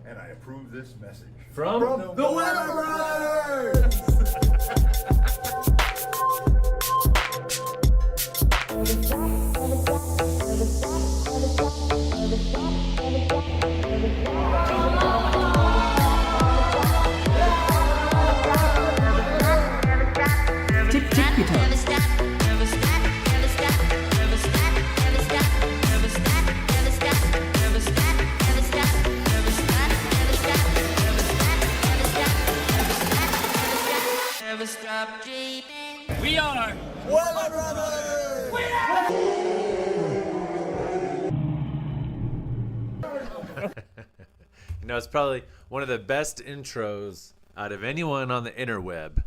and I approve this message. From the Weber Brothers! We are Weber Brothers! You know, it's probably one of the best intros out of anyone on the interweb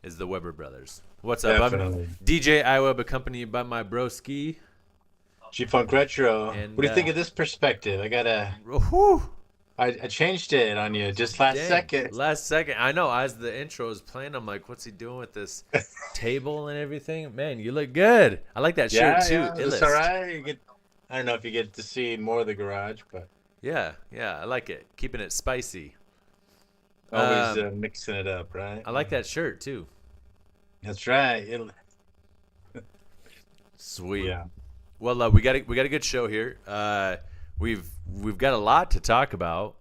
is the Weber Brothers. What's up? Definitely. I'm DJ iWeb, accompanied by my broski. G-Funk Retro. And, what do you think of this perspective? Whew, I changed it on you just last dang, second. Last second. I know, as the intro is playing, I'm like, what's he doing with this table and everything? Man, you look good. I like that shirt, too. Yeah, it's all right. I don't know if you get to see more of the garage, but Yeah, I like it. Keeping it spicy. always mixing it up, right? I like that shirt, too. That's right. Sweet. Yeah. Well, we got a good show here. We've got a lot to talk about.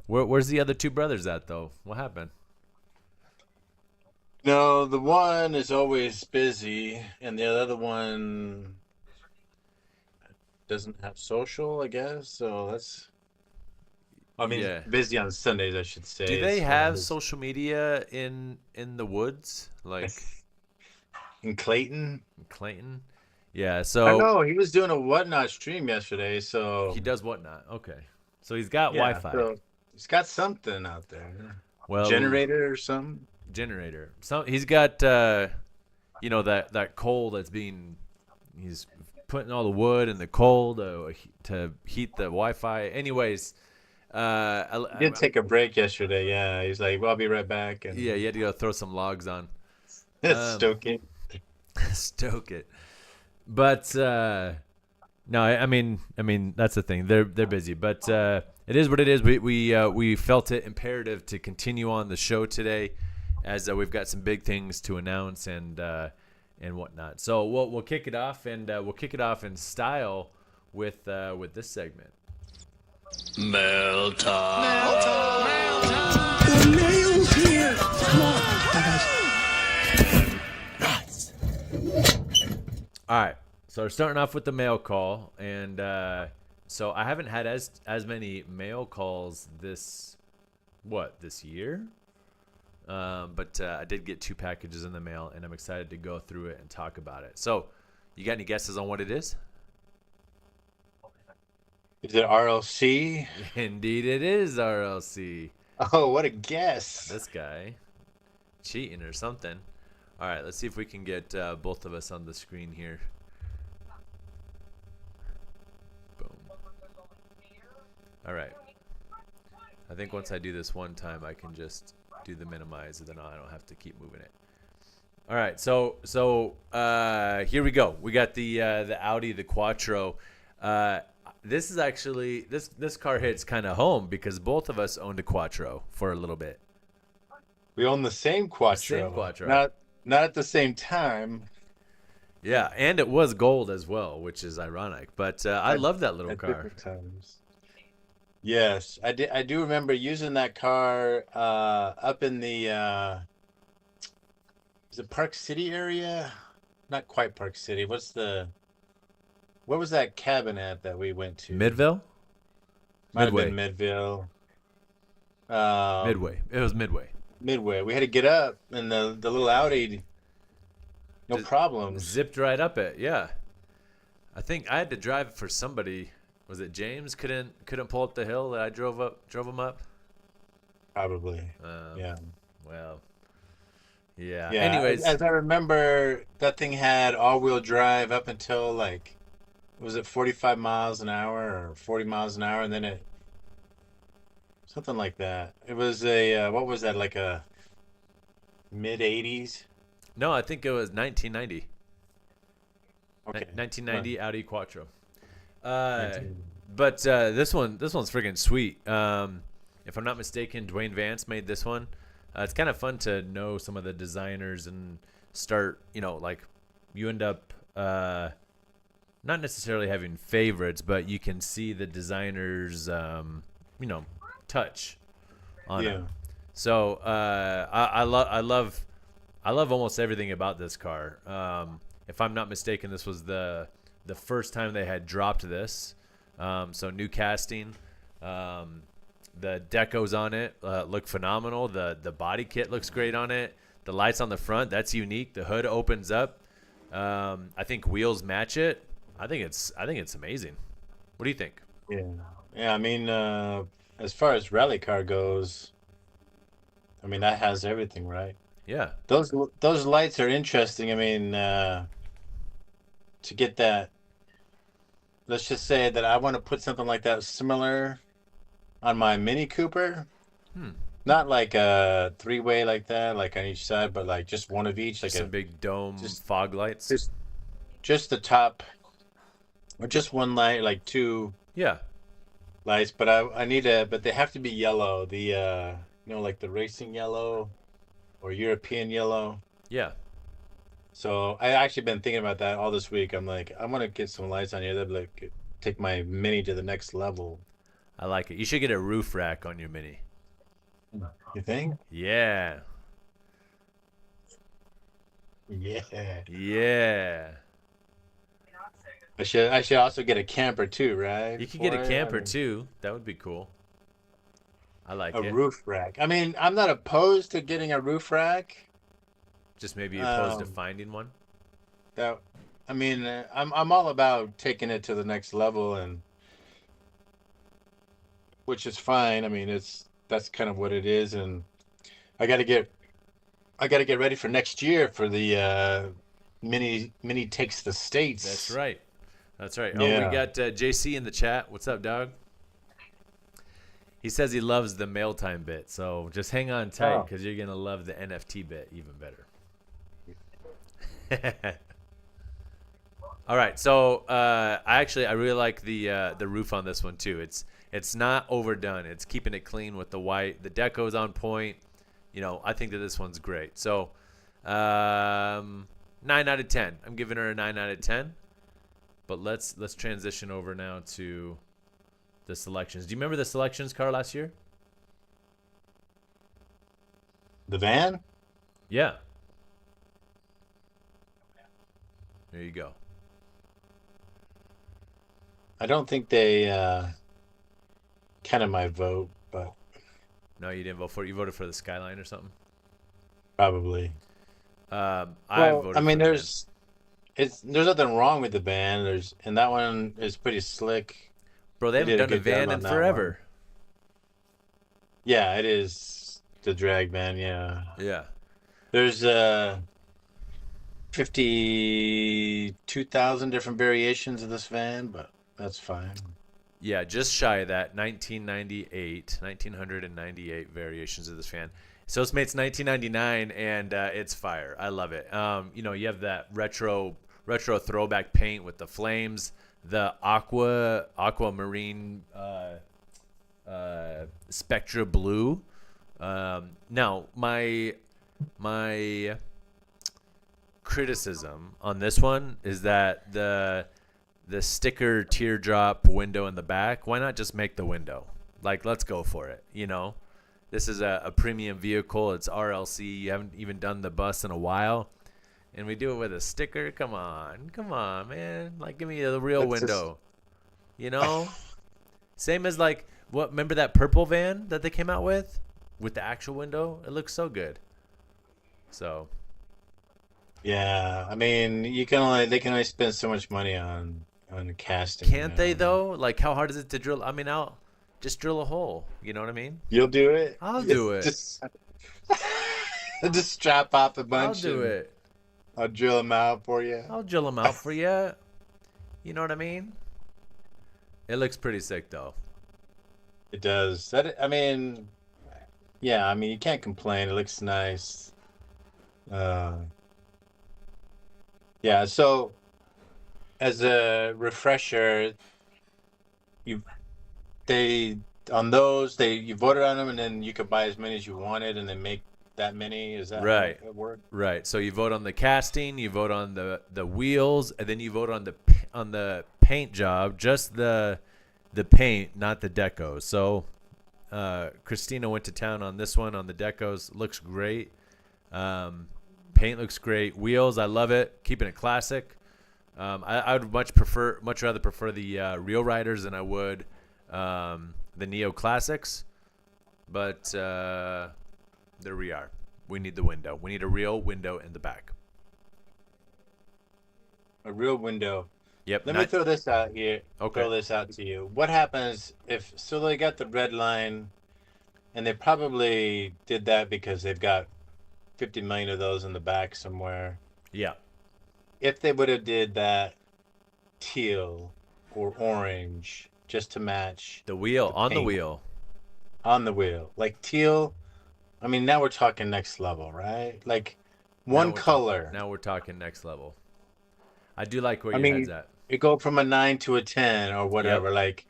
Where's the other two brothers at though? What happened? No, the one is always busy, and the other one doesn't have social, I guess. So Yeah. busy on Sundays, I should say. Do they So have it's- social media in the woods, like in Clayton? Clayton? Yeah. I So know he was doing a whatnot stream yesterday, so he does whatnot. Okay. So he's got yeah, Wi-Fi. so he's got something out there, Well, generator or something. generator. So he's got you know, that coal that's being, he's putting all the wood and the coal to heat the Wi-Fi. Anyways, He did take a break yesterday. Yeah, he's like, "Well, I'll be right back." And yeah, you had to go throw some logs on. stoking. Stoke it. But no, I mean that's the thing. They're busy, but it is what it is. We felt it imperative to continue on the show today, as we've got some big things to announce and whatnot. So we'll kick it off, and we'll kick it off in style with this segment. Mail time. The mail's here. Come on, guys. All right, so we're starting off with the mail call, and so I haven't had as many mail calls this year, but I did get 2 packages in the mail, and I'm excited to go through it and talk about it. So, you got any guesses on what it is? Is it RLC? Indeed, it is RLC. Oh, what a guess! This guy cheating or something. All right, let's see if we can get both of us on the screen here. Boom. All right. I think once I do this one time, I can just do the minimize, and then I don't have to keep moving it. All right, so here we go. We got the Audi, the Quattro. This is actually this car hits kind of home because both of us owned a Quattro for a little bit. We own the same Quattro. Same Quattro. Not at the same time. Yeah, and it was gold as well, which is ironic. But I love that little At car. different times. Yes, I do remember using that car up in the is it Park City area? Not quite Park City. What was that cabin at that we went to? Midville? Might have Midway. been Midville. Midway. It was Midway. Midway. We had to get up, and the little Audi, no Just problems. Zipped right up it. Yeah. I think I had to drive for somebody. Was it James? Couldn't pull up the hill that I drove him up. Probably. Yeah. Well. Yeah. Yeah. Anyways, as I remember, that thing had all-wheel drive up until was it 45 miles an hour or 40 miles an hour, and then it something like that. It was what was that, like a mid 80s? no, I think it was 1990. Okay. 1990 Audi Quattro. But this one's freaking sweet. If I'm not mistaken, Dwayne Vance made this one. It's kind of fun to know some of the designers and start, like you end up not necessarily having favorites, but you can see the designers, touch on Yeah. it. So I love almost everything about this car. If I'm not mistaken, this was the first time they had dropped this. So new casting. The decos on it look phenomenal. The body kit looks great on it. The lights on the front, that's unique. The hood opens up. I think wheels match it. I think it's amazing. What do you think? Yeah. Yeah, I mean, as far as rally car goes, I mean that has everything, right? Yeah. Those lights are interesting. I mean, to get that, let's just say that I want to put something like that similar on my Mini Cooper. Not like a three-way like that, like on each side, but like just one of each, like Some big dome just- fog lights. just the top, or just one light, like two Yeah. lights. But I need but they have to be yellow. The like the racing yellow or European yellow. Yeah. So I actually been thinking about that all this week. I'm like, I want to get some lights on here that like take my Mini to the next level. I like it. You should get a roof rack on your Mini. You think? Yeah. Yeah. Yeah. I should also get a camper too, right? You could get a For it? camper I mean, too. That would be cool. I like a it. roof rack. I mean, I'm not opposed to getting a roof rack. Just maybe opposed to Um, finding one. That, I mean, I'm all about taking it to the next level, and which is fine. I mean, that's kind of what it is, and I got to get ready for next year for the mini takes the states. That's right. That's right. Oh, Yeah. we got JC in the chat. What's up, dog? He says he loves the mail time bit, so just hang on tight Oh. because you're gonna love the NFT bit even better. All right, so I really like the roof on this one too. It's not overdone. It's keeping it clean with the white. The deco's on point. I think that this one's great. So 9 out of 10. I'm giving her a 9 out of 10. But let's transition over now to the selections. Do you remember the selections car last year? The van? Yeah. There you go. I don't think they counted my vote, but No, you didn't vote for it. You voted for the Skyline or something? probably. I Well, voted I mean, for the there's nothing wrong with the van. And that one is pretty slick. Bro, they They haven't did a done a good job van in on that forever. Yeah, it is the drag van. Yeah, Yeah. there's 52,000 different variations of this van, but that's fine. Yeah, just shy of that. 1998 variations of this fan. So it's 1999, and it's fire. I love it. You have that retro throwback paint with the flames, the aquamarine spectra blue. Now my criticism on this one is that the sticker teardrop window in the back, why not just make the window? Like, let's go for it. This is a premium vehicle. It's RLC. You haven't even done the bus in a while, and we do it with a sticker. Come on, man. Like, give me the real That's window. Same as like remember that purple van that they came out with the actual window? It looks so good. So Yeah, I mean, they can only spend so much money on casting. can't they though? Like, how hard is it to drill? I mean, I'll just drill a hole. You know what I mean? You'll do it. I'll do it. Just strap off a I'll bunch. do and it. I'll drill them out for you. I'll drill them out for you. You know what I mean? It looks pretty sick though. It does. I mean, yeah. I mean, you can't complain. It looks nice. Yeah. So, as a refresher, you they on those you voted on them, and then you could buy as many as you wanted, and then make that many. Is that Right. how it worked? Right. So you vote on the casting, you vote on the wheels, and then you vote on the paint job, just the paint, not the decos. So Christina went to town on this one on the decos. Looks great. Paint looks great. Wheels, I love it. Keeping it classic. I would much rather prefer the Real Riders than I would the Neo Classics. But there we are. We need the window. We need a real window in the back. A real window. Yep. Let me throw this out here. Okay. Throw this out to you. What happens if so they got the red line, and they probably did that because they've got 50 million of those in the back somewhere. Yeah. If they would have did that teal or orange just to match The wheel, on the paint wheel. on the wheel, like teal. I mean, now we're talking next level, right? Like one color. Now we're talking next level. I do like where I your mean, head's at. it go from a 9 to a 10 or whatever, like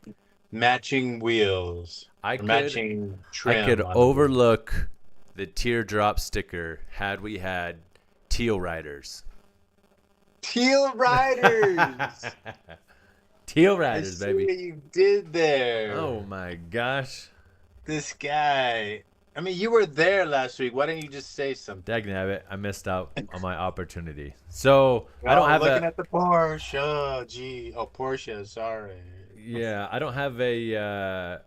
matching wheels, I or could- matching trim. I could on the wheel. overlook the teardrop sticker had we had Teal Riders. Teal Riders. Teal I Riders, see baby. what you did there. Oh my gosh. This guy. I mean, you were there last week. Why didn't you just say something? Dagnabbit, I missed out on my opportunity. So I don't have looking a at the Porsche. Gee, oh Porsche. Sorry. yeah. I don't have a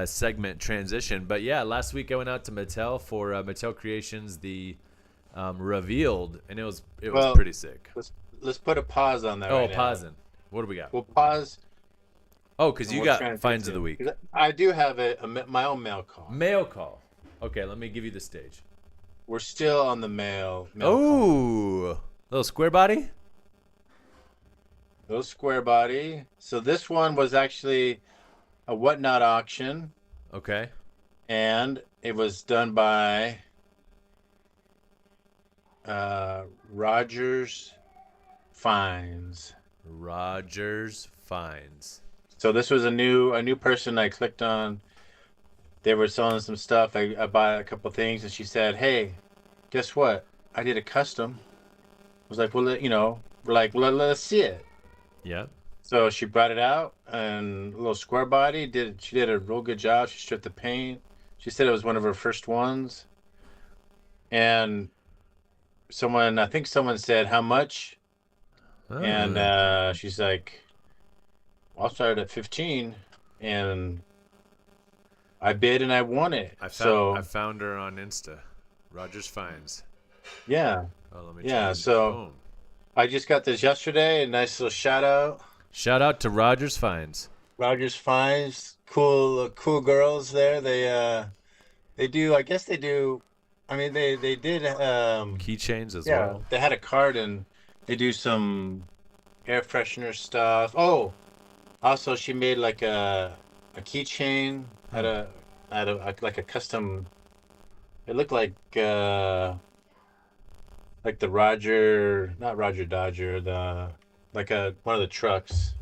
segment transition. But yeah, last week I went out to Mattel for Mattel Creations, the revealed, and it was Well, pretty sick. Let's put a pause on that. Oh, right now. pausing. What do we got? We'll pause. Oh, because and you we'll got transition. finds of the week. 'Cause I do have my own mail call. Mail call. Okay, let me give you the stage. We're still on the mail call. Oh, little square body. Little square body. So this one was actually a whatnot auction, Okay. and it was done by Rogers Finds. Rogers Finds. So this was a new person I clicked on. They were selling some stuff. I bought a couple things, and she said, "Hey, guess what? I did a custom." I was like, "Well, we're like, well, let's see it." Yeah. So she brought it out, and a little square body. She did a real good job. She stripped the paint. She said it was one of her first ones. And I think someone said, "How much?" Oh. And she's like, well, I'll start at 15, and I bid and I won it. I found her on Insta. Rogers Finds. Yeah, Oh, let me Yeah, change. so- Boom. I just got this yesterday. A nice little shout out. Shout out to Rogers Finds. Rogers Finds, cool girls there. They do. I guess they do. I mean, they did. Keychains as Yeah, well. they had a card, and they do some air freshener stuff. Oh, also she made like a keychain out of like a custom. It looked like the not Roger Dodger, one of the trucks.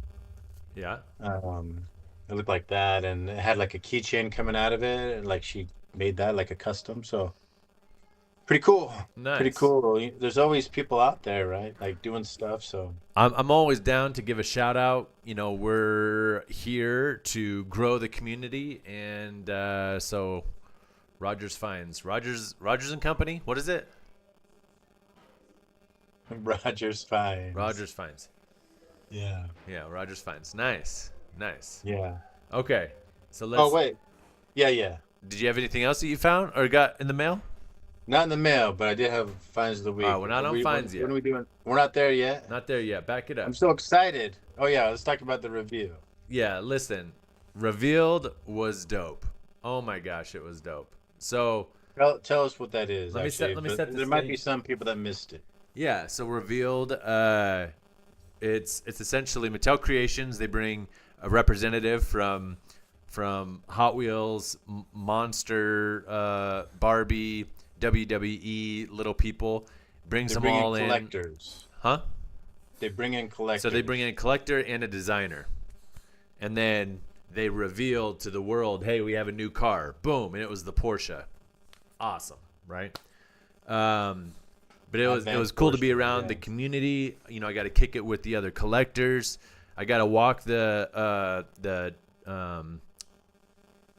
Yeah. It looked like that, and it had like a keychain coming out of it, and like she made that like a custom. So pretty cool. Nice. Pretty cool. There's always people out there, right? Like doing stuff. So I'm always down to give a shout out. We're here to grow the community, and so Rogers Finds. Rogers and Company. What is it? Rogers Finds. Rogers Finds. Yeah. Yeah, Rogers Finds. Nice. Yeah. Okay. So let's. Oh wait. Yeah. Did you have anything else that you found or got in the mail? Not in the mail, but I did have finds of the week. We're not on finds yet. What are we doing? We're not there yet. Not there yet. Back it up. I'm so excited. Oh yeah, let's talk about the review. Yeah, listen. Revealed was dope. Oh my gosh, it was dope. So Tell us what that is. Let me set but the there might be stage. some people that missed it. yeah, so Revealed. It's essentially Mattel Creations. They bring a representative from Hot Wheels, Monster, Barbie, WWE, Little People. Brings They them bring all in in. collectors. Huh? They bring in collectors. So they bring in a collector and a designer. And then they revealed to the world, hey, we have a new car. Boom. And it was the Porsche. Awesome. Right. But it was cool to be around the community. You know, I got to kick it with the other collectors. I got to walk the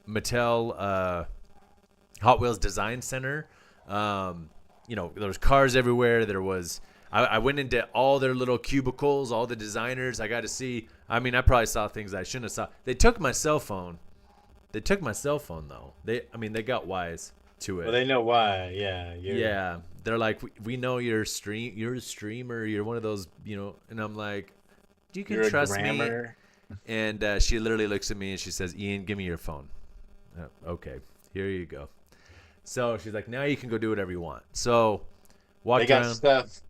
Mattel Hot Wheels Design Center. You know, there was cars everywhere. There was I went into all their little cubicles, all the designers. I got to see. I mean, I probably saw things I shouldn't have saw. They took my cell phone. They took my cell phone though. They got wise to it. Well, they know why. Yeah. Yeah. They're like, we know you're a streamer. You're one of those, you know. And I'm like, you can trust me. And she literally looks at me and she says, Ian, give me your phone. Okay, here you go. So she's like, now you can go do whatever you want. So walked around. They got stuff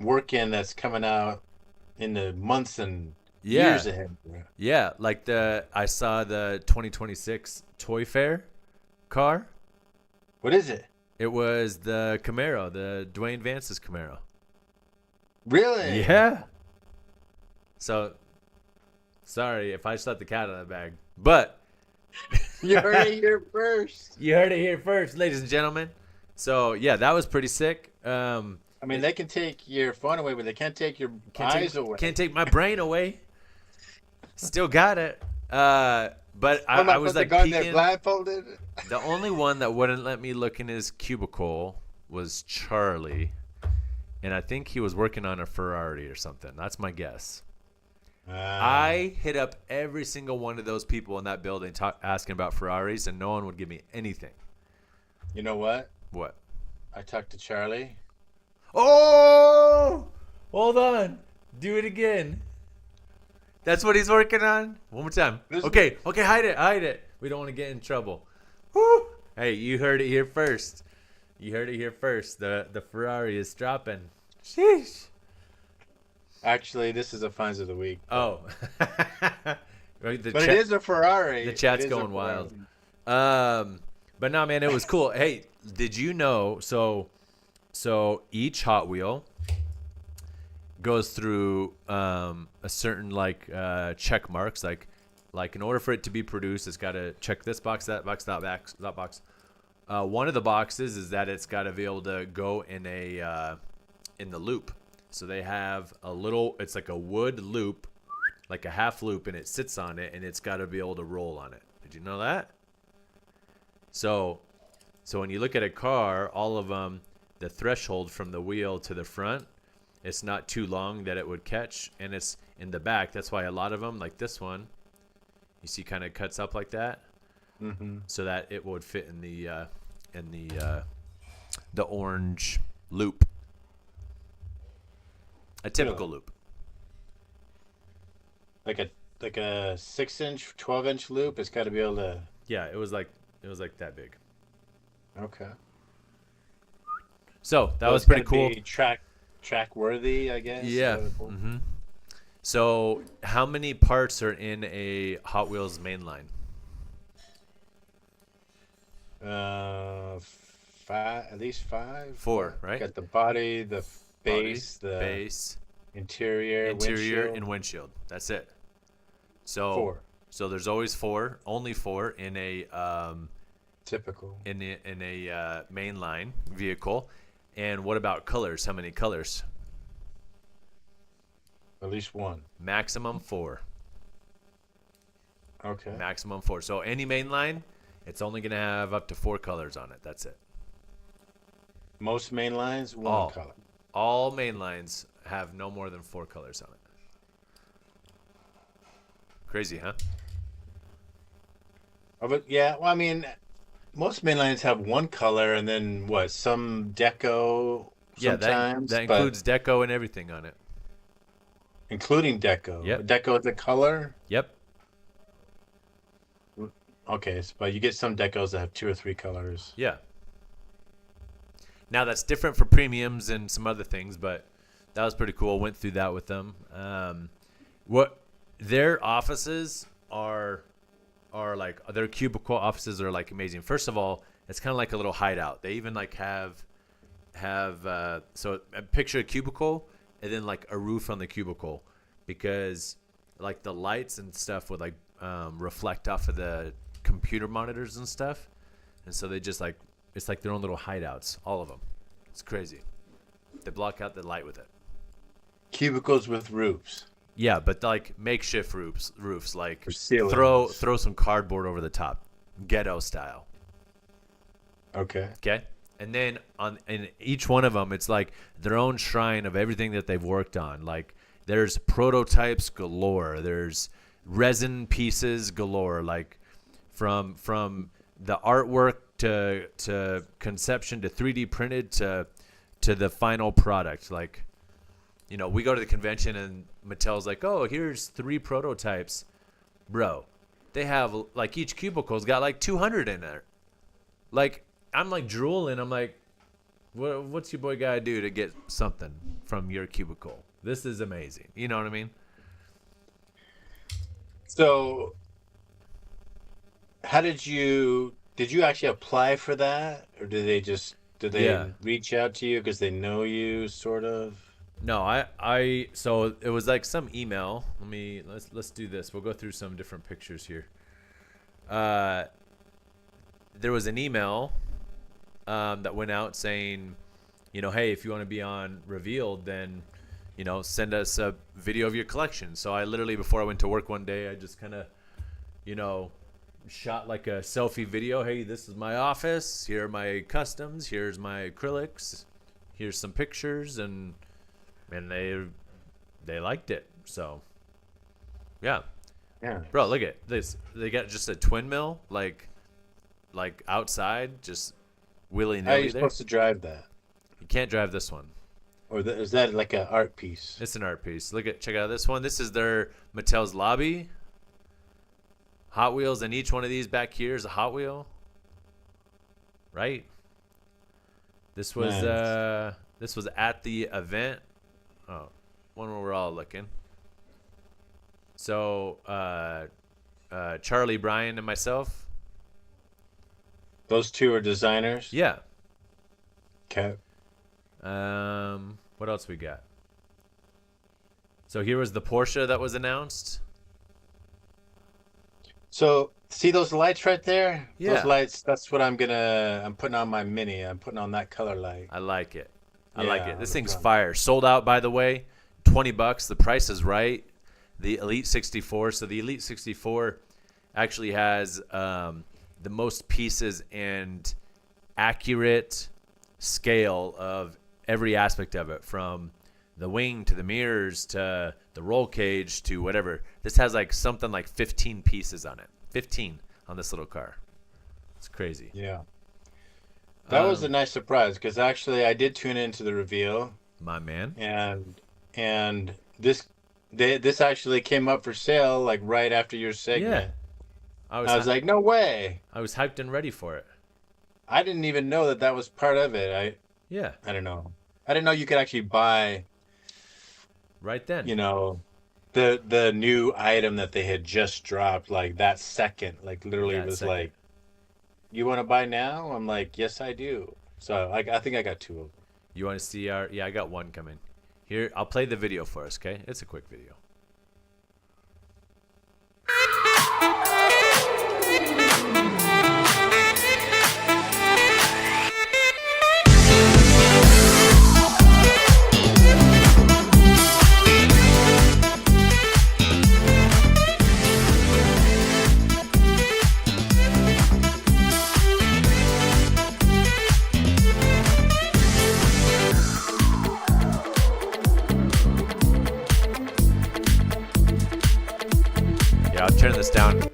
working that's coming out in the months and years ahead. Yeah, like I saw the 2026 Toy Fair car. What is it? It was the Camaro, the Dwayne Vance's Camaro. Really? Yeah. So, sorry if I just let the cat out of the bag, but you heard it here first. You heard it here first, ladies and gentlemen. So yeah, that was pretty sick. I mean, they can take your phone away, but they can't take your eyes away. Can't take my brain away. Still got it. But I was like peeking. Blindfolded. The only one that wouldn't let me look in his cubicle was Charlie, and I think he was working on a Ferrari or something. That's my guess. I hit up every single one of those people in that building asking about Ferraris, and no one would give me anything. You know what? What? I talked to Charlie. Oh! Hold on. Do it again. That's what he's working on? One more time. Okay, hide it. We don't want to get in trouble. Woo! Hey, you heard it here first. The Ferrari is dropping. Sheesh. Actually, this is a finds of the week. Oh. It is a Ferrari. The chat's going wild. But no, man, it was cool. Hey, did you know, so each Hot Wheel goes through a certain check marks, like in order for it to be produced, it's got to check this box, that box, that box. One of the boxes is that it's got to be able to go in the loop. So they have it's like a wood loop, like a half loop, and it sits on it, and it's got to be able to roll on it. Did you know that? So when you look at a car, all of them, the threshold from the wheel to the front, it's not too long that it would catch, and it's in the back. That's why a lot of them, like this one, you see kind of cuts up like that, so that it would fit in the orange loop, a typical loop. Like a 6-inch, 12-inch loop. It's got to be able to. Yeah, it was like that big. Okay. So that was pretty cool. Track worthy, I guess. Yeah. So how many parts are in a Hot Wheels mainline? 5, at least 5. 4, right? Got the body, the base, interior, and windshield. That's it. So 4. So there's always 4, only 4 in a typical in a mainline vehicle. And what about colors? How many colors? At least 1. Maximum 4. Okay. Maximum 4. So any mainline, it's only going to have up to 4 colors on it. That's it. Most mainlines, 1 color. All mainlines have no more than 4 colors on it. Crazy, huh? Oh, but yeah, well, I mean, most mainlines have 1 color, and then some deco. Sometimes, that includes deco and everything on it. Including deco. Yep. Deco is a color. Yep. Okay, but you get some decos that have 2 or 3 colors. Yeah. Now that's different for premiums and some other things, but that was pretty cool. Went through that with them. What their offices are like, their cubicle offices are like amazing. First of all, it's kind of like a little hideout. They even like have so picture a cubicle and then like a roof on the cubicle, because like the lights and stuff would like reflect off of the computer monitors and stuff, and so they just like it's like their own little hideouts, all of them. It's crazy. They block out the light with it. Cubicles with roofs. Yeah, but like makeshift roofs like For ceilings. throw some cardboard over the top, ghetto style. Okay. Okay, and then in each one of them, it's like their own shrine of everything that they've worked on. Like there's prototypes galore. There's resin pieces galore. Like from the artwork to conception to 3D printed to the final product. Like, you know, we go to the convention and Mattel's like, oh, here's 3 prototypes, bro. They have like each cubicle's got like 200 in there. Like I'm like drooling. I'm like, what's your boy gotta do to get something from your cubicle? This is amazing. You know what I mean? So, how did you actually apply for that, or did they Yeah. reach out to you because they know you, sort of? No, so it was like some email. Let's do this. We'll go through some different pictures here. There was an email that went out saying, you know, hey, if you want to be on Revealed, then, you know, send us a video of your collection. So I literally, before I went to work one day, I just kind of, you know, shot like a selfie video. Hey, this is my office. Here are my customs. Here's my acrylics. Here's some pictures, and they liked it. So yeah, bro, look at this. They got just a twin mill, like outside, just willy How are you nilly there. supposed to drive that? You can't drive this one. Or is that like an art piece? It's an art piece. Check out this one. This is their Mattel's lobby. Hot Wheels, and each one of these back here is a Hot Wheel. Right? This was Nice. this was at the event. Oh, one where we're all looking. So Charlie, Brian, and myself. Those 2 are designers? Yeah. Okay. What else we got? So here was the Porsche that was announced. So, see those lights right there? Yeah. Those lights, that's what I'm putting on my Mini. I'm putting on that color light. I like it. I like Yeah, it. This the thing's front. fire. Sold out, by the way. $20. The price is right. The Elite 64. So the Elite 64 actually has the most pieces and accurate scale of every aspect of it, from the wing to the mirrors to the roll cage to whatever. This has like something like 15 pieces on it. 15 on this little car. It's crazy. Yeah. That was a nice surprise, because actually I did tune into the reveal, My man. and this actually came up for sale like right after your segment. I I was like, no way. I was hyped and ready for it. I didn't even know that was part of it. Yeah. I don't know. I didn't know you could actually buy, Right then. you know, the new item that they had just dropped like that second. Like literally That it was second. like, you want to buy now? I'm like, yes, I do. So I think I got 2 of them. You want to see our? Yeah, I got one coming. Here, I'll play the video for us. Okay, it's a quick video. Yeah, I'll turn this down, and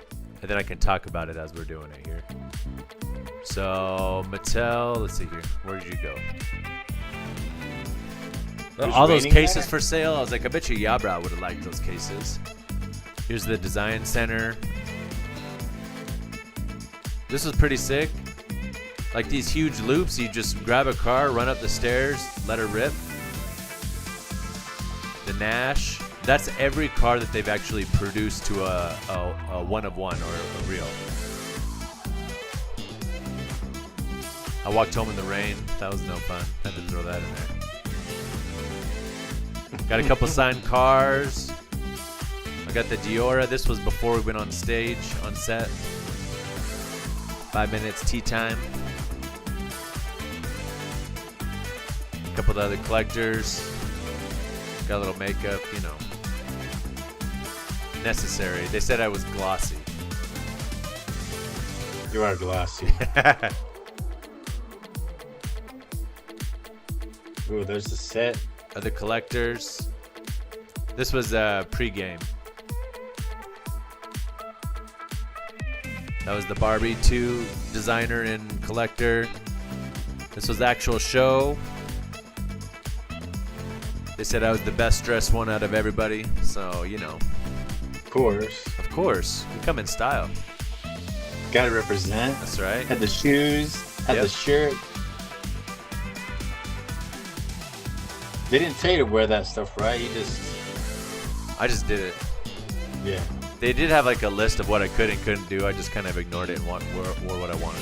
then I can talk about it as we're doing it here. So Mattel, let's see here. Where did you go? There's All those raining cases there? for sale. I was like, I bet you Yabra would have liked those cases. Here's the design center. This is pretty sick. Like these huge loops, you just grab a car, run up the stairs, let her rip. The Nash. That's every car that they've actually produced to a one of one or a real. I walked home in the rain. That was no fun. Had to throw that in there. Got a couple signed cars. I got the Diora. This was before we went on stage, on set. 5 minutes tea time. A couple of other collectors. Got a little makeup, you know. Necessary. They said I was glossy. You are glossy. Ooh, there's the set. Other collectors. This was pre-game. That was the Barbie 2 designer and collector. This was the actual show. They said I was the best dressed one out of everybody. So, you know. Of course. Of course. We come in style. Gotta represent. That's right. Had the shoes. Had Yep. the shirt. They didn't tell you to wear that stuff, right? You just... I just did it. Yeah. They did have like a list of what I could and couldn't do. I just kind of ignored it and wore what I wanted.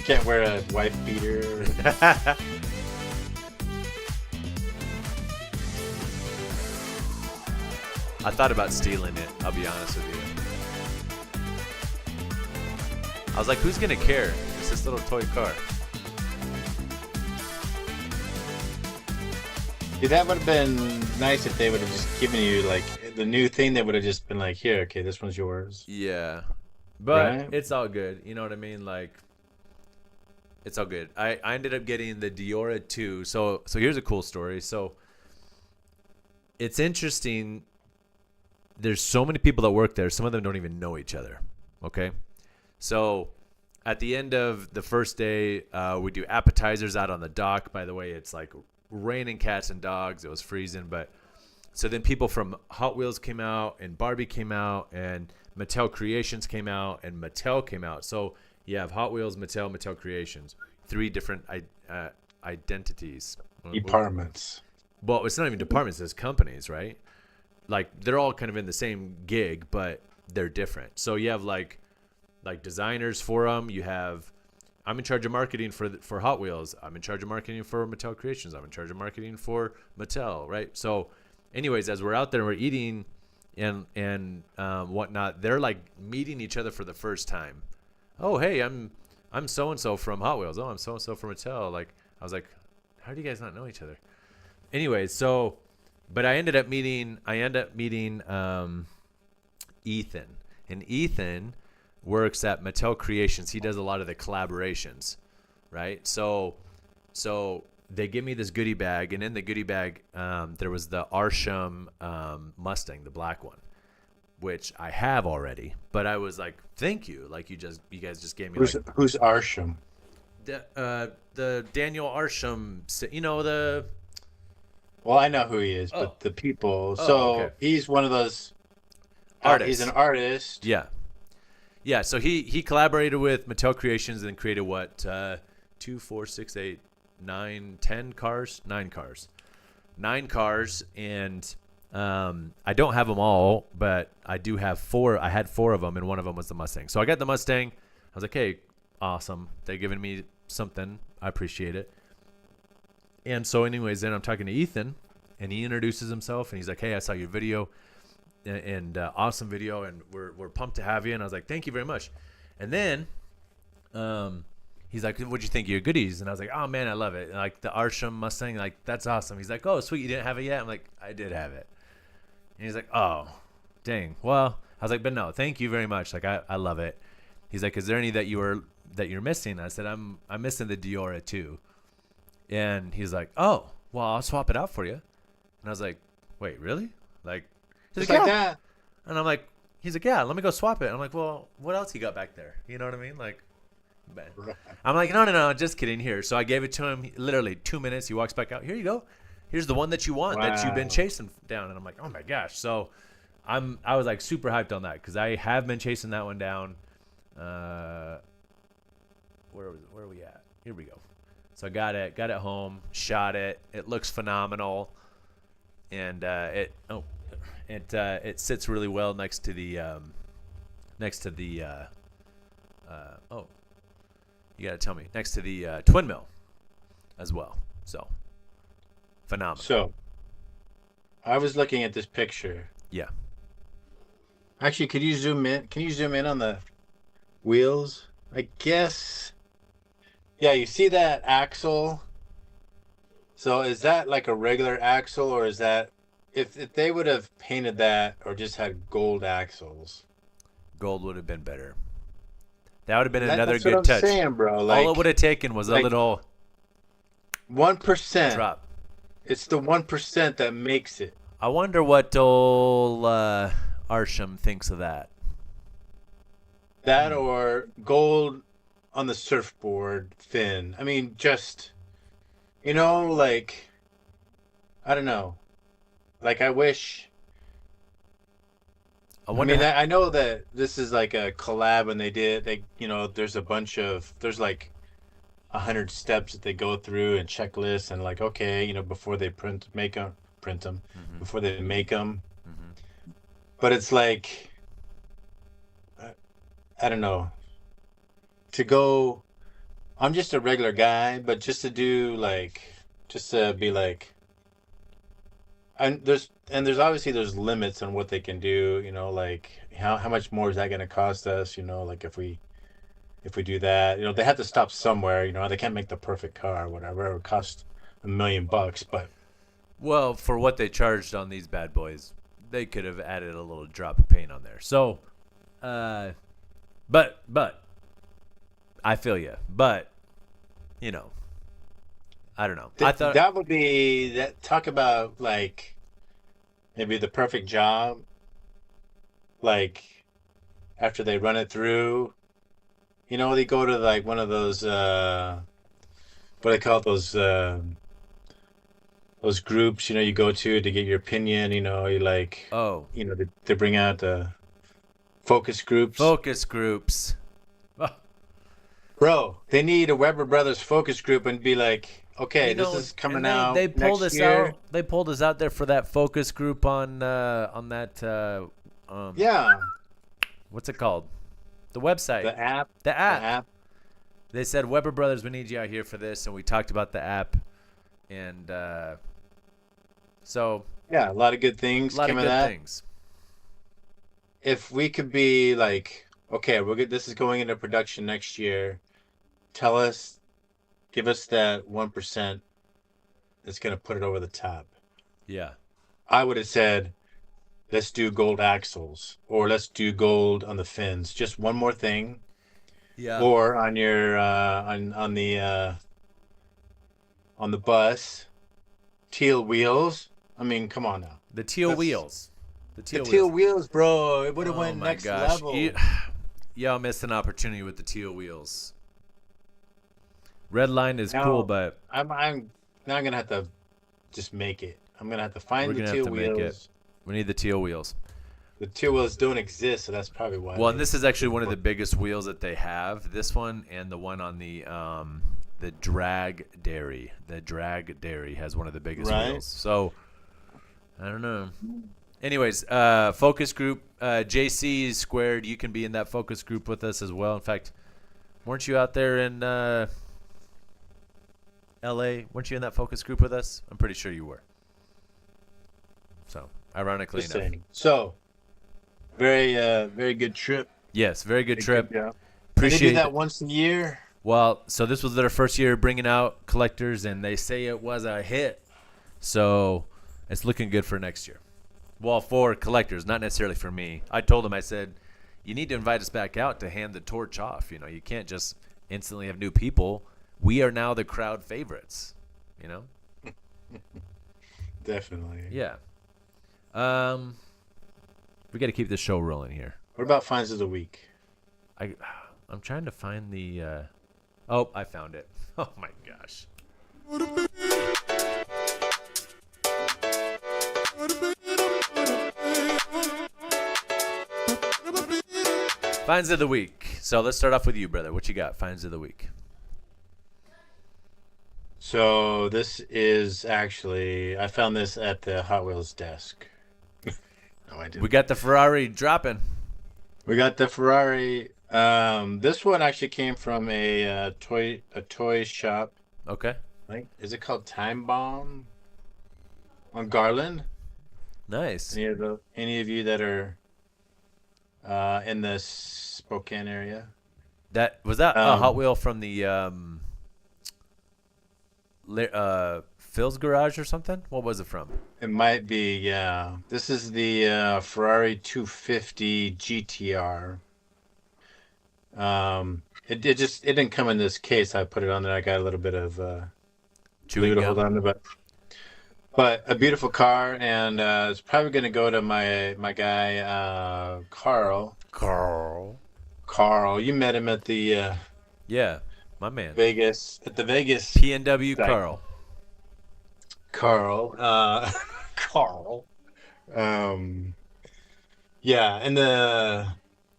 Can't wear a wife beater. I thought about stealing it, I'll be honest with you. I was like, who's gonna care? It's this little toy car. Dude, that would have been nice if they would have just given you like the new thing. They would have just been like, here, okay, this one's yours. Yeah. But Right? it's all good. You know what I mean? Like, it's all good. I ended up getting the Diora 2. So here's a cool story. So it's interesting. There's so many people that work there. Some of them don't even know each other. Okay. So at the end of the first day, we do appetizers out on the dock. By the way, it's like raining cats and dogs. It was freezing. But so then people from Hot Wheels came out and Barbie came out and Mattel Creations came out and Mattel came out. So you have Hot Wheels, Mattel Creations. 3 different identities. Departments. Well, it's not even departments. It's companies, right? Like they're all kind of in the same gig, but they're different. So you have like designers for them. You have, I'm in charge of marketing for Hot Wheels. I'm in charge of marketing for Mattel Creations. I'm in charge of marketing for Mattel, right? So, anyways, as we're out there, we're eating and whatnot. They're like meeting each other for the first time. Oh, hey, I'm so and so from Hot Wheels. Oh, I'm so and so from Mattel. Like I was like, how do you guys not know each other? Anyways, so. But I ended up meeting Ethan. And Ethan works at Mattel Creations. He does a lot of the collaborations, right? So they give me this goodie bag, and in the goodie bag there was the Arsham Mustang, the black one, which I have already. But I was like, thank you. Like you guys just gave me Who's Arsham? the Daniel Arsham, you know, the... Well, I know who he is, Oh. but the people. Oh, So okay. he's one of those Artists. He's an artist. Yeah. So he collaborated with Mattel Creations and created what 2, 4, 6, 8, 9, 10 cars, 9 cars, and I don't have them all, but I do have 4. I had 4 of them, and one of them was the Mustang. So I got the Mustang. I was like, hey, awesome. They're giving me something. I appreciate it. And so anyways, then I'm talking to Ethan, and he introduces himself, and he's like, hey, I saw your video, and awesome video, and we're pumped to have you. And I was like, thank you very much. And then he's like, what'd you think of your goodies? And I was like, oh, man, I love it. And like the Arsham Mustang, like, that's awesome. He's like, oh, sweet, you didn't have it yet? I'm like, I did have it. And he's like, oh, dang. Well, I was like, but no, thank you very much. Like, I love it. He's like, is there any that you're missing? I said, I'm missing the Diora too. And he's like, oh, well, I'll swap it out for you. And I was like, wait, really? Like, he's Just like yeah. that. And I'm like, he's like, yeah, let me go swap it. And I'm like, well, what else you got back there? You know what I mean? Like, man. I'm like, no, just kidding. Here. So I gave it to him. Literally 2 minutes. He walks back out. Here you go. Here's the one that you want, that you've been Wow. chasing down. And I'm like, oh my gosh. So I was like super hyped on that because I have been chasing that one down. Where are we at? Here we go. So I got it home, shot it. It looks phenomenal, and it sits really well next to the you gotta tell me, next to the twin mill as well. So phenomenal. So I was looking at this picture. Yeah. Actually, could you zoom in? Can you zoom in on the wheels? I guess. Yeah, you see that axle? So is that like a regular axle, or is that if they would have painted that or just had gold axles? Gold would have been better. That would have been That's another what good I'm touch. saying, bro. All it would have taken was a like little 1%. drop. It's the 1% that makes it. I wonder what old Arsham thinks of that. That or gold on the surfboard fin. I mean, just like I don't know. Like I wish. I I wonder. mean, I know that this is like a collab, and there's there's like 100 steps that they go through and checklists, and like, okay, before they print them, Mhm. before they make them. Mhm. But it's like, I don't know. To go, I'm just a regular guy, but just to do just to be like, and there's obviously there's limits on what they can do, like how much more is that going to cost us, like if we do that, they have to stop somewhere, they can't make the perfect car or whatever. It would cost $1,000,000, but Well, for what they charged on these bad boys, they could have added a little drop of paint on there. So, but I feel you. But I don't know. I thought that would be that. Talk about like maybe the perfect job. Like after they run it through, they go to like one of those what do they call it, those groups, you go to get your opinion, you like they bring out the focus groups. focus groups. Oh, Bro, they need a Weber Brothers focus group and be like, okay, this is coming and out They pulled next us year. out. They pulled us out there for that focus group on that Yeah, what's it called? The website. the app. The The app. app. They said, Weber Brothers, we need you out here for this, and we talked about the app, and so Yeah, a lot of good things a lot of came of good that. things. If we could be like, okay, this is going into production next year. Give us that 1% that's gonna put it over the top. Yeah. I would have said, let's do gold axles, or let's do gold on the fins. Just one more thing. Yeah. Or on your on the bus, teal wheels. I mean, come on now. The teal That's- wheels. The The teal teal wheels. wheels, bro. It would have Oh went my next gosh. level. Y'all missed an opportunity with the teal wheels. Red line is No. cool, but I'm now I'm gonna have to just make it. I'm gonna have to find We're the gonna have teal to make it. wheels. we need the teal wheels. The teal wheels don't exist, so that's probably why. Well, and this is actually one of the biggest wheels that they have. This one and the one on the drag dairy. The drag dairy has one of the biggest Right. wheels. So I don't know. Anyways, focus group, JC squared. You can be in that focus group with us as well. In fact, weren't you out there in LA? Weren't you in that focus group with us? I'm pretty sure you were. So, ironically Just enough. saying. So, very good trip. Yes, very good trip. Yeah. They do Appreciate that it. once a year. Well, so this was their first year bringing out collectors, and they say it was a hit. So it's looking good for next year. Well, for collectors, not necessarily for me. I told them, I said, you need to invite us back out to hand the torch off. You can't just instantly have new people. We are now the crowd favorites, Definitely. Yeah. We got to keep this show rolling here. What about finds of the week? I'm trying to find the oh, I found it. Oh my gosh. Finds of the week. So let's start off with you, brother. What you got? Finds of the week. So this is actually, I found this at the Hot Wheels desk. No, I didn't. We got the Ferrari dropping. We got the Ferrari. This one actually came from a toy shop. Okay. Is it called Time Bomb on Garland? Nice. Any of you that are in the Spokane area? That was that a Um, Hot Wheel from the Phil's garage or something? What was it from? It might be, yeah. This is the Ferrari 250 GTR. It didn't come in this case. I put it on there. I got a little bit of glue Chewing to hold gum. on to, but a beautiful car, and it's probably going to go to my guy Carl. Carl. Carl, you met him at the Yeah, my man. Vegas PNW Like- Carl. Carl. Carl. Yeah, and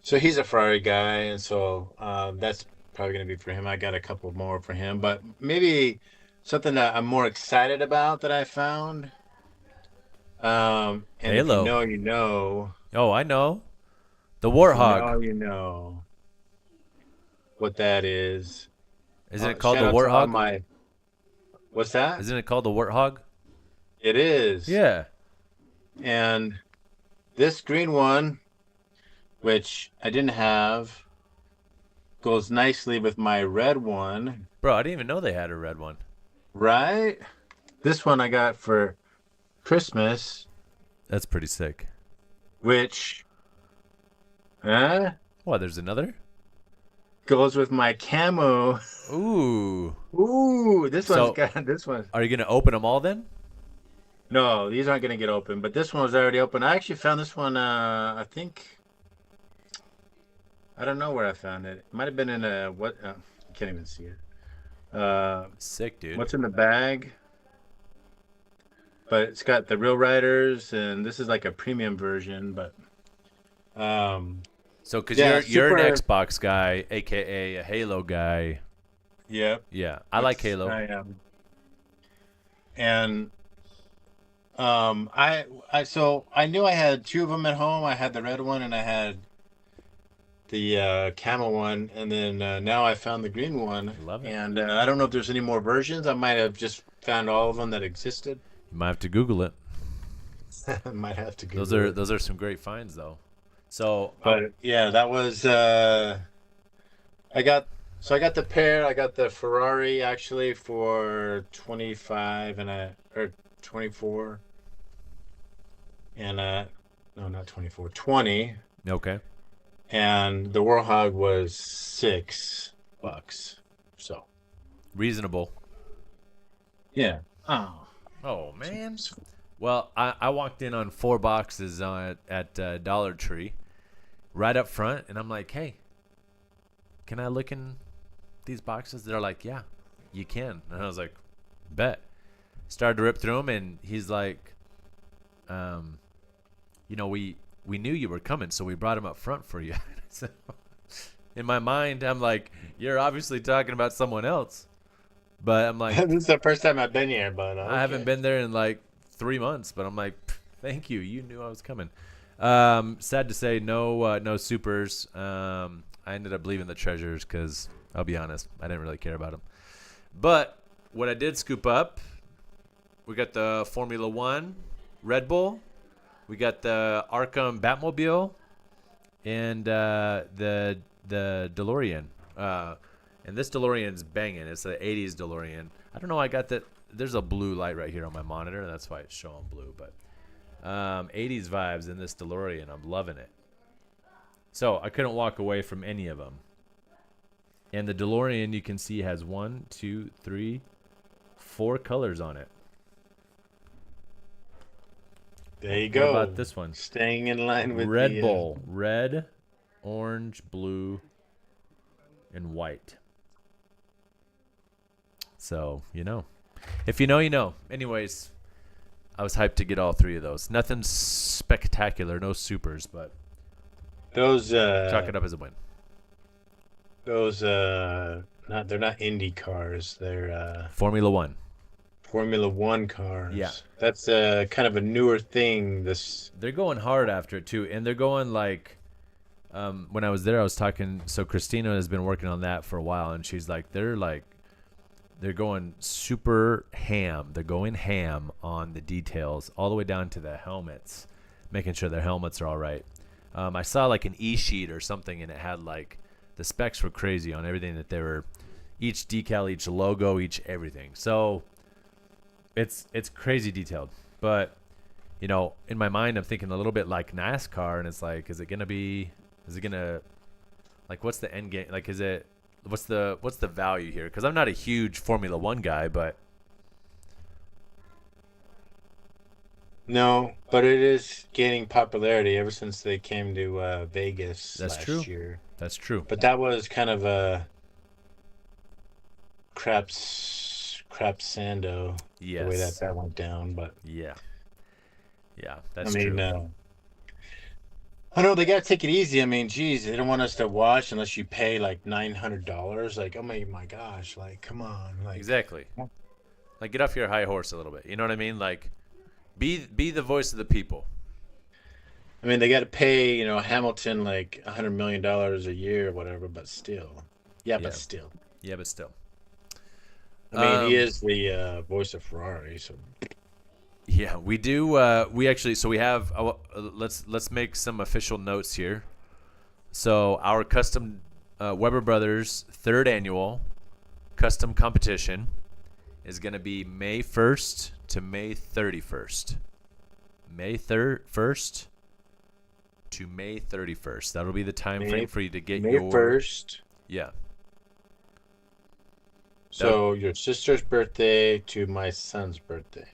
so he's a Ferrari guy, and so that's probably going to be for him. I got a couple more for him, but maybe something that I'm more excited about that I found. And Halo. if you know, you know. Oh, I know. The If Warthog. you know what that is. Isn't it called the Shout out to all Warthog? What's that? Isn't it called the Warthog? It is. Yeah. And this green one, which I didn't have, goes nicely with my red one, Bro, I didn't even know they had a red one. right? This one I got for Christmas, That's pretty sick. which What, there's another? goes with my camo. Ooh. Ooh, this So- one's got this one. Are you going to open them all then? No, these aren't going to get open, but this one was already open. I actually found this one, I think, I don't know where I found it. It might have been in I can't even see it. Sick, dude. What's in the bag? But it's got the Real Riders, and this is like a premium version, but So, because Yeah, you're an super- Xbox guy, a.k.a. a Halo guy. yep. Yeah, I like Halo. I am. And so I knew I had two of them at home. I had the red one and I had the camel one, and then now I found the green one. Love it. And I don't know if there's any more versions. I might have just found all of them that existed. You might have to Google it. I might have to Google Those are some great finds, though. So, But yeah, that was I got the pair. I got the Ferrari actually for 25 or 24. And no, not 24, 20. okay. And the Warhog was $6. So, Reasonable. yeah. Oh. Oh, man. Well, I walked in on 4 boxes at Dollar Tree right up front, and I'm like, hey, can I look in these boxes? They're like, yeah, you can. And I was like, bet. Started to rip through them, and he's like, we knew you were coming, so we brought them up front for you. So, in my mind, I'm like, you're obviously talking about someone else. But I'm like, This is the first time I've been here, but I haven't been there in like 3 months, but I'm like, thank you. You knew I was coming. Sad to say, no supers. I ended up leaving the treasures because I'll be honest, I didn't really care about them. But what I did scoop up, we got the Formula One Red Bull, we got the Arkham Batmobile, and the DeLorean. And this DeLorean's banging. It's the 80s DeLorean. I don't know. I got that. There's a blue light right here on my monitor. That's why it's showing blue. But 80s vibes in this DeLorean. I'm loving it. So I couldn't walk away from any of them. And the DeLorean, you can see, has 1, 2, 3, 4 colors on it. There you What go. about this one? Staying in line with Red the, Bull. Red, orange, blue, and white. So, if you know, you know. Anyways, I was hyped to get all 3 of those. Nothing spectacular, no supers, but Those chalk it up as a win. they're not Indy cars. They're Formula One. Formula One cars. Yeah. That's kind of a newer thing. They're going hard after it too, and they're going like. When I was there, I was talking. So Christina has been working on that for a while, and she's like, they're like they're going super ham. They're going ham on the details all the way down to the helmets, making sure their helmets are all right. I saw like an e-sheet or something, and it had like the specs were crazy on everything that they were, each decal, each logo, each everything. So it's crazy detailed. But you know, in my mind, I'm thinking a little bit like NASCAR, and it's like, is it gonna like, what's the end game? Like, what's the value here? Because I'm not a huge Formula One guy, but No, but it is gaining popularity ever since they came to Vegas That's last true. year. That's true. But that was kind of a crap sando Yes. the way that went down. But Yeah, I that's mean, true. I know they gotta take it easy. I mean, geez, they don't want us to watch unless you pay like $900. Like, oh my gosh, like, come on, like, Exactly. Like, get off your high horse a little bit. You know what I mean? Like, be the voice of the people. I mean, they got to pay, Hamilton like $100 million a year or whatever, but still, but still, Yeah, but still. I mean, he is the voice of Ferrari, so. Yeah, we do. We actually, so we have. Let's make some official notes here. So our custom Weber Brothers third annual custom competition is going to be May 1st to May 31st. May 1st to May 31st. That'll be the time frame for you to get May your 1st. Yeah. So your sister's birthday to my son's birthday.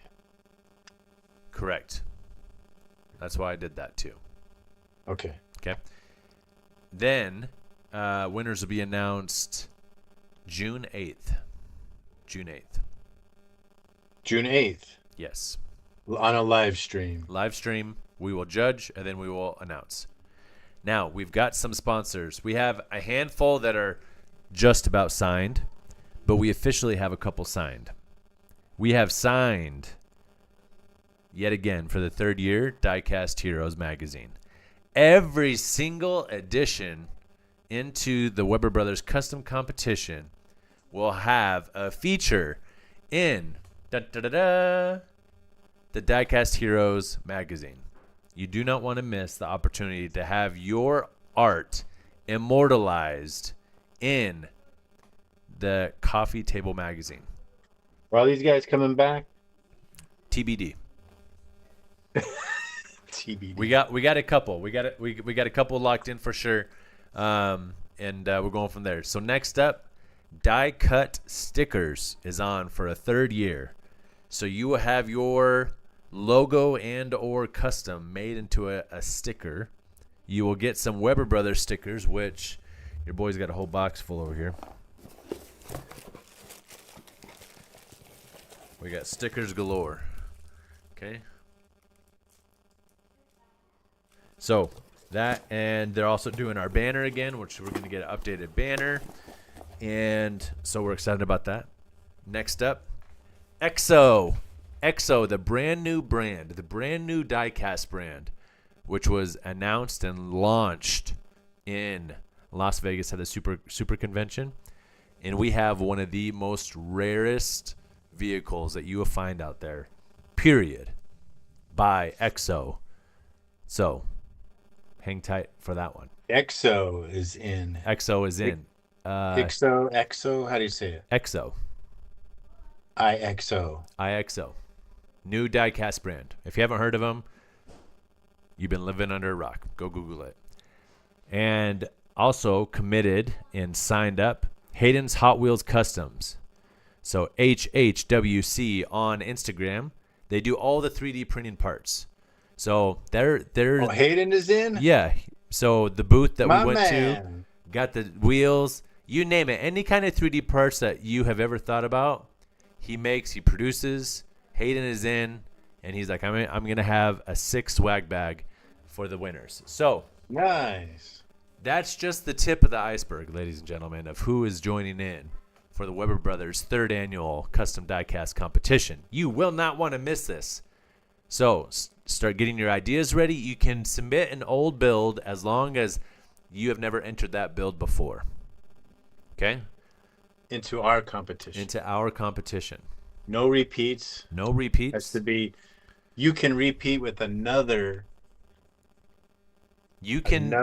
Correct. That's why I did that too. Okay. Okay. Then winners will be announced June 8th. June 8th. June 8th. Yes. On a live stream. Live stream. We will judge, and then we will announce. Now, we've got some sponsors. We have a handful that are just about signed, but we officially have a couple signed. We have signed, yet again, for the third year, Diecast Heroes magazine. Every single edition into the Weber Brothers custom competition will have a feature in the Diecast Heroes magazine. You do not want to miss the opportunity to have your art immortalized in the Coffee Table magazine. Are all these guys coming back? TBD. TBD. We got a couple. We got a couple locked in for sure, and we're going from there. So next up, Die Cut Stickers is on for a third year. So you will have your logo and or custom made into a sticker. You will get some Weber Brothers stickers, which your boy's got a whole box full over here. We got stickers galore. Okay. So that, and they're also doing our banner again, which we're going to get an updated banner. And so we're excited about that. Next up, EXO, the brand new brand, the brand new diecast brand, which was announced and launched in Las Vegas at the super convention. And we have one of the most rarest vehicles that you will find out there, period, by EXO. So hang tight for that one. EXO is in. EXO is in. EXO, how do you say it? EXO. IXO. New diecast brand. If you haven't heard of them, you've been living under a rock. Go Google it. And also committed and signed up, Hayden's Hot Wheels Customs. So HHWC on Instagram. They do all the 3D printing parts. So they're Oh, Hayden is in? yeah. So the booth that My we went to man. got the wheels, you name it, any kind of 3D parts that you have ever thought about. He makes, he produces. Hayden is in, and he's like, I'm going to have a 6 swag bag for the winners. So Nice. that's just the tip of the iceberg, ladies and gentlemen, of who is joining in for the Weber Brothers third annual custom diecast competition. You will not want to miss this. So start getting your ideas ready. You can submit an old build as long as you have never entered that build before. Okay? into our competition. Into our competition. No repeats. No Has repeats. to be. You can repeat with another You can,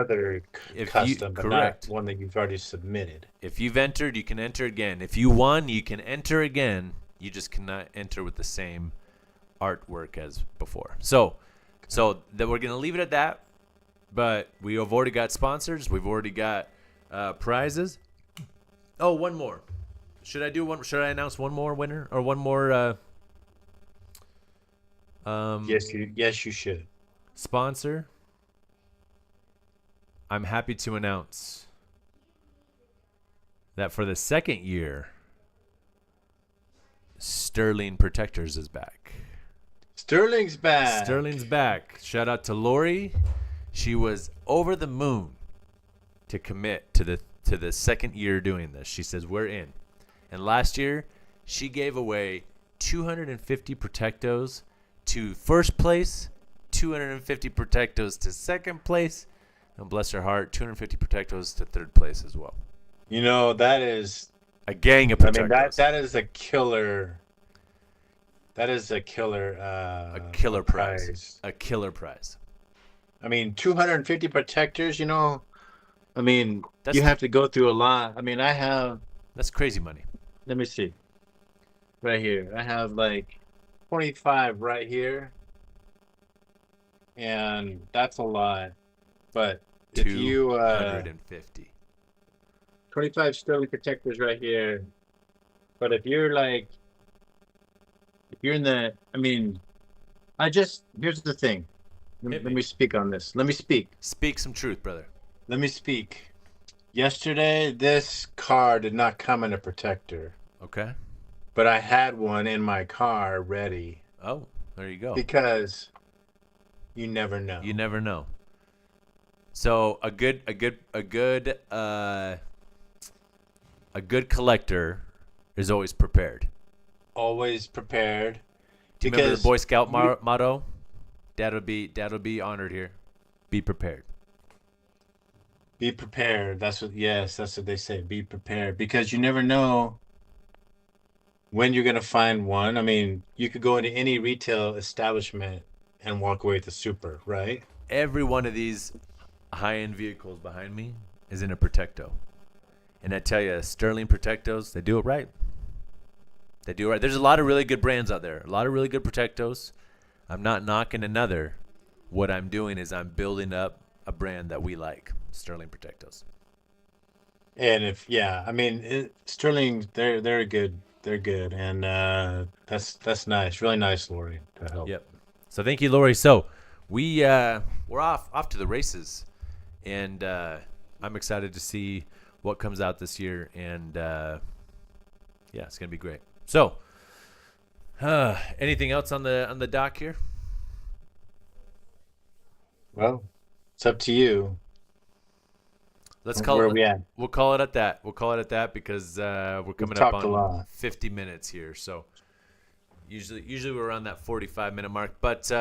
if custom, but correct. not one that you've already submitted. If you've entered, you can enter again. If you won, you can enter again. You just cannot enter with the same artwork as before. So that we're gonna leave it at that. But we have already got sponsors. We've already got prizes. Oh, one more. Should I do one? Should I announce one more winner or one more? Yes, you should. Sponsor. I'm happy to announce that for the second year, Sterling Protectors is back. Sterling's back. Sterling's back. Shout out to Lori. She was over the moon to commit to the second year doing this. She says we're in. And last year, she gave away 250 Protectos to first place, 250 Protectos to second place, and bless her heart, 250 Protectos to third place as well. You know, that is A gang of Protectos. I mean, that is a killer. That is a killer. A killer prize. A killer prize. I mean, 250 Protectors. You know, I mean, That's you have to go through a lot. I mean, I have. That's crazy money. Let me see. Right here, I have like 25 right here, and that's a lot. But if you 250. 25 Sterling Protectors right here. But if you're like, if you're in the, I mean, here's the thing. Let me speak on this. Let me speak. Speak some truth, brother. Let me speak. Yesterday, this car did not come in a protector, Okay. but I had one in my car ready Oh, there you go. because you never know. You never know. So a good collector is always prepared. Always prepared. Do you remember the Boy Scout motto? Dad'll be honored here. Be prepared. Be prepared. That's what they say. Be prepared because you never know when you're gonna find one. I mean, you could go into any retail establishment and walk away with a super, right? Every one of these high-end vehicles behind me is in a Protecto. And I tell you, Sterling Protectos, they do it right. They do it right. There's a lot of really good brands out there. A lot of really good Protectos. I'm not knocking another. What I'm doing is I'm building up a brand that we like. Sterling Protectos. And I mean, Sterling, they're good. They're good, and that's nice. Really nice, Lori, to help. Yep. So thank you, Lori. So we're off to the races, and I'm excited to see what comes out this year, and it's gonna be great. So, anything else on the dock here? Well, it's up to you. Let's call Where it. are we at? We'll call it at that. We'll call it at that because we're coming up talked a on lot. 50 minutes here. So usually we're around that 45-minute mark. But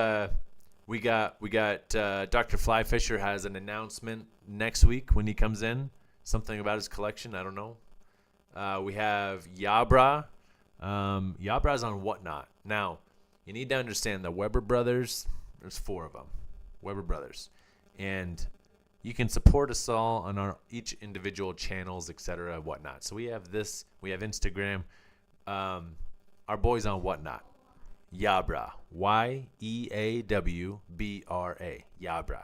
we got Dr. Flyfisher has an announcement next week when he comes in. Something about his collection. I don't know. We have Yabra. Yabra's on Whatnot. Now, you need to understand the Weber brothers. There's 4 of them. Weber brothers, and you can support us all on our each individual channels, etc., whatnot. So we have this. We have Instagram. Our boys on Whatnot. Yabra. YEAWBRA. Yabra.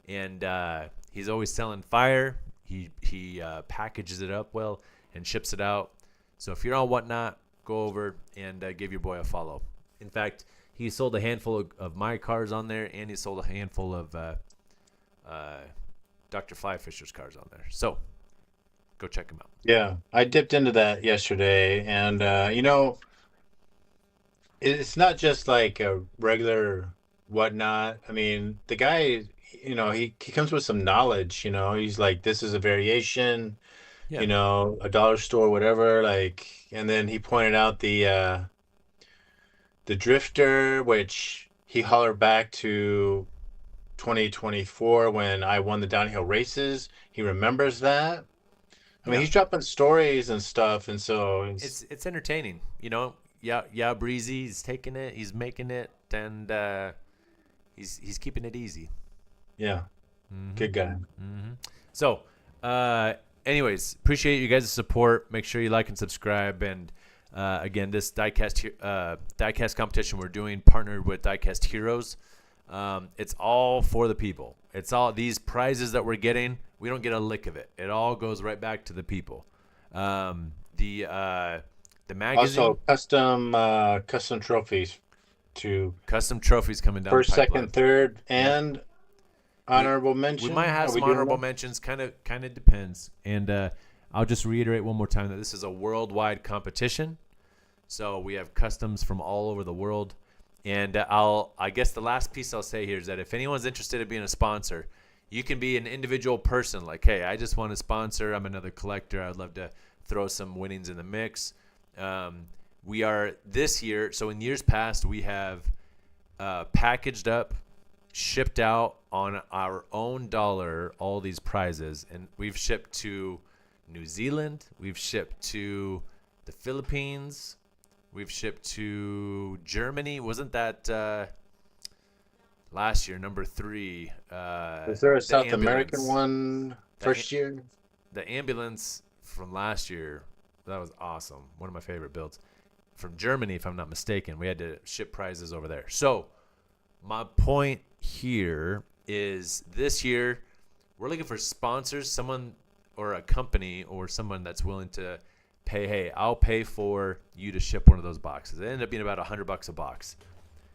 And he's always selling fire. He packages it up well and ships it out. So if you're on Whatnot, go over and give your boy a follow. In fact, he sold a handful of my cars on there, and he sold a handful of Dr. Flyfisher's cars on there. So go check him out. Yeah, I dipped into that yesterday, and it's not just like a regular Whatnot. I mean, the guy, he comes with some knowledge. He's like, this is a variation, Yeah. a dollar store, whatever. Like, and then he pointed out the Drifter, which he hollered back to 2024 when I won the downhill races. He remembers that. I mean, Yeah. he's dropping stories and stuff, and so It's entertaining, you know. Yeah, Breezy, he's taking it, he's making it, and he's keeping it easy. yeah, good guy. So, anyways, appreciate you guys' support. Make sure you like and subscribe. And again, this diecast competition we're doing, partnered with Diecast Heroes. It's all for the people. It's all these prizes that we're getting. We don't get a lick of it. It all goes right back to the people. The magazine, Also, custom trophies to custom trophies coming down first, the pipeline. second, third, and honorable mention. We might have Are we some doing honorable that? mentions. Kind of depends. And I'll just reiterate one more time that this is a worldwide competition. So we have customs from all over the world. And I guess the last piece I'll say here is that if anyone's interested in being a sponsor, you can be an individual person. Like, hey, I just want to sponsor. I'm another collector. I'd love to throw some winnings in the mix. We are this year. So in years past, we have packaged up, shipped out on our own dollar all these prizes, and we've shipped to New Zealand, we've shipped to the Philippines, we've shipped to Germany. Wasn't that last year, number 3? Is there a the South ambulance. American one The first year? The ambulance from last year, that was awesome. One of my favorite builds. From Germany, if I'm not mistaken. We had to ship prizes over there. So my point here is this year we're looking for sponsors, someone or a company or someone that's willing to pay. Hey, I'll pay for you to ship one of those boxes. It ended up being about $100 a box.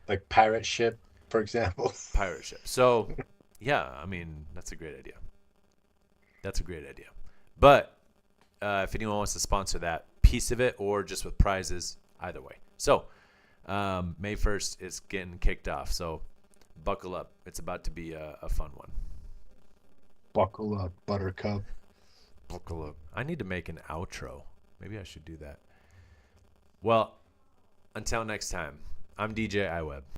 Like pirate ship, for example. Pirate ship. So yeah, I mean, that's a great idea. But if anyone wants to sponsor that piece of it or just with prizes, either way. So May 1st is getting kicked off. So buckle up. It's about to be a fun one. Buckle up, Buttercup. Buckle up. I need to make an outro. Maybe I should do that. Well, until next time, I'm DJ iWeb.